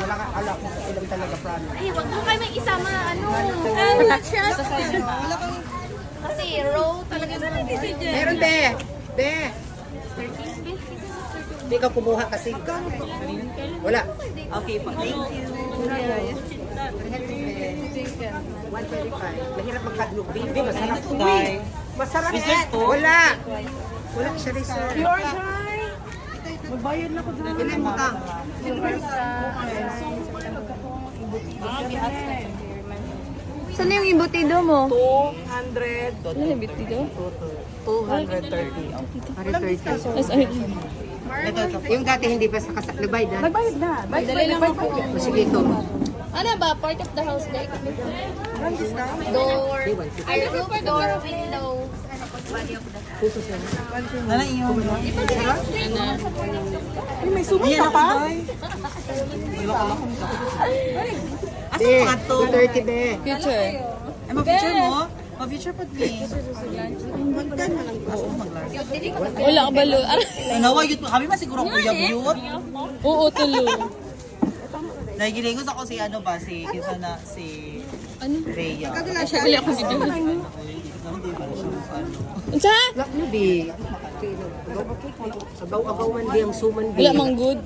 Wala ka, ala ko ilang talaga promise. Ay, wag mo kayo may isama, ano. Kasi raw talaga yung Meron, be. Be. Hindi ka kumuha kasi. Wala. Okay po, thank you. 125. Mahirap magkadlog, baby. Masarap po. Guys. Masarap. Dessert po? Wala. Wala siya reserve. Magbayad na ko doon. Ilan mo ka? Saan yung ibutido mo? 200. Ano yung ibutido? 230. Yes, ay. Yung dati hindi pa sa kasal. Nagbayad na. Nagbayad na. Dali lang ako. O, sige, ito. Ano ba? Part of the house day? Door. Ay, roof, door, window. Ano po, body of the house. Nala iyo. May suman Iyan ka ako, pa? boy. Iwan ko lang. Asa Be, mga to? 230, be. Future. Ay, ma-feature mo? Ma-feature pa din. Magdan mo lang. Asa mo mag-large? Wala ka balo. Ay, nawa, yun. Kami masiguro ang kuya yun. Oo, tulo. Nagilingos ako si ano ba? Si, kinsa na, si Ano? Rhea. Ay, siya gali ako video. Unsa? Wala mo, be. Agaw-agaw man di ang suman, be. Wala mang good.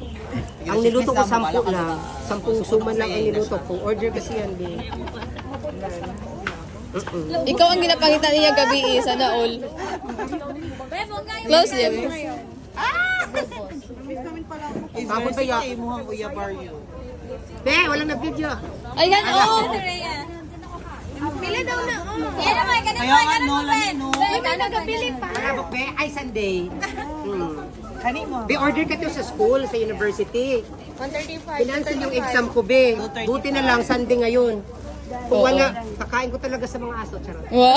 Ang niluto ko 10 lang. 10 suman lang ang niluto ko. Order kasi yan, be. Ikaw ang ginapakita niya gabi sana all. Close them. Tapos ba yan? Ay, mukhang kuya Barrio. Be, walang na-video. Ayan, oh. Pila daw na, oh. Yan naman, ganun Kaya nga, no, lami, no. Ikaw nagabili pa. Marabok, be. Ay, Sunday. Kani mo. Be, order ka to sa school, sa university. 135. Pinansel yung exam ko, be. Buti na lang, Sunday ngayon. Kung wala, kakain ko talaga sa mga aso. Charot. Wow.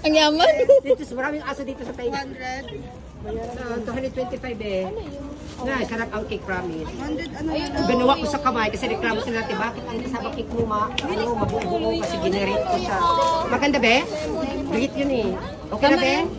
Ang yaman. Dito, maraming aso dito sa tayo. 225, eh. Na, sarap ang cake, promise. Ginawa ko sa kamay kasi reklamo sila natin, bakit ang kasama cake mo mabuo kasi generate ko siya. Maganda, be? Bigit yun eh. Okay na, be?